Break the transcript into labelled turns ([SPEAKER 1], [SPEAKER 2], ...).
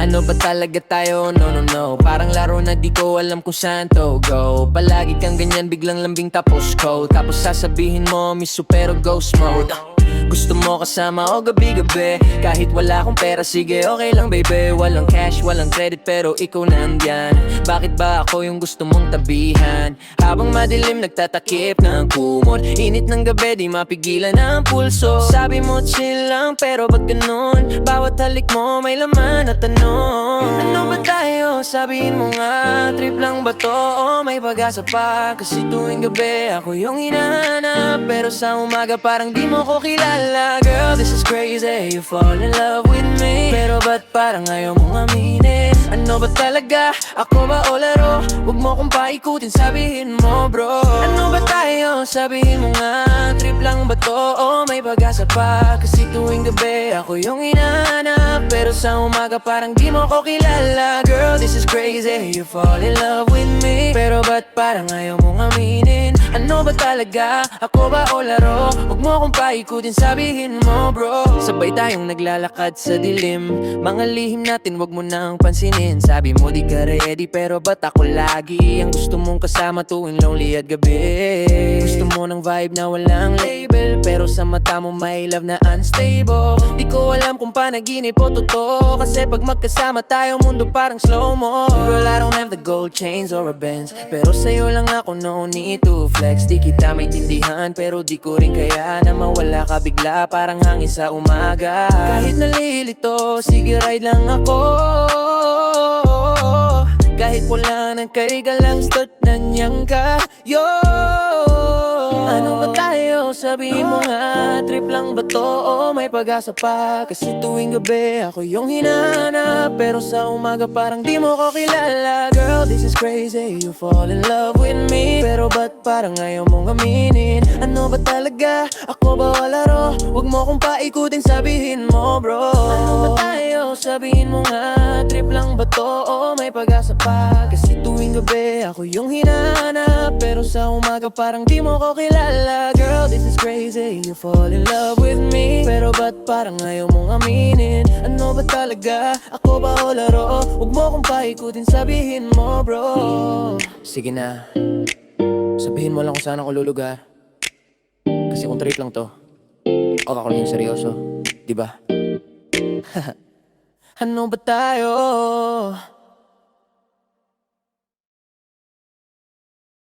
[SPEAKER 1] Ano ba talaga tayo? No, no, no. Parang laro na di ko alam kung saan to go. Palagi kang ganyan, biglang lambing tapos cold. Tapos sasabihin mo, miss you pero ghost mode. Gusto mo kasama o gabi-gabi. Kahit wala akong pera, sige okay lang baby. Walang cash, walang credit pero ikaw nandyan. Bakit ba ako yung gusto mong tabihan? Habang madilim nagtatakip ng kumot. Init ng gabi di mapigilan ang pulso. Sabi mo chill lang pero ba't ganun? Bawat halik mo may laman at tanong. Ano ba tayo? Sabihin mo nga. Trip lang ba to o may pag-asa pa? Kasi tuwing gabi ako yung hinahanap. Pero sa umaga parang di mo ko kilala. Girl, this is crazy, you fall in love with me. Pero ba't parang ayaw mong aminin? Ano ba talaga? Ako ba o laro? Huwag mo kong paikutin, sabihin mo bro. Ano ba tayo? Sabihin mo nga. Trip lang ba to o may pag-asa pa? Kasi tuwing gabi ako yung hinahanap. Pero sa umaga parang di mo ko kilala. Girl, this is crazy, you fall in love with me. Pero ba't parang ayaw mong aminin? Ano ba talaga? Ako ba o laro? Huwag mo kong paikutin, sabihin mo bro. Sabay tayong naglalakad sa dilim. Mga lihim natin wag mo nang pansinin. Sabi mo di ka ready pero ba't ako lagi ang gusto mong kasama tuwing lonely at gabi? Gusto mo ng vibe na walang label pero sa mata mo may love na unstable. Di ko alam kung panaginip o totoo. Kasi pag magkasama tayo mundo parang slow-mo. Girl, I don't have the gold chains or a Benz, pero sa'yo lang ako no need to flex. Di kita maintindihan pero di ko rin kaya na mawala ka bigla parang hangin sa umaga. Kahit nalilito, sige ride lang ako. Kahit wala ng kaiga lang start na niyang kayo. Ano ba tayo? Sabihin mo nga. Trip lang ba to o may pag-asa pa? Kasi tuwing gabi ako yung hinahanap. Pero sa umaga parang di mo ko kilala. Girl, this is crazy, you fall in love with me. Pero ba't parang ayaw mong aminin? Ano ba talaga? Ako ba o laro? Huwag mo kong paikutin, sabihin mo bro. Ano ba tayo? Sabihin mo nga. Trip lang ba to o may pag-asa pa? Kasi tuwing gabi ako yung hinahanap. Pero sa umaga parang di mo ko kilala. Girl, this is crazy, you fall in love with me. Pero ba't parang ayaw mong aminin? Ano ba talaga? Ako ba o laro? Huwag mo kong paikutin, sabihin mo bro. Sige na, sabihin mo lang kung saan ako lulugar. Kasi kung trip lang to, okay ako lang yung seryoso, diba? Ano ba tayo?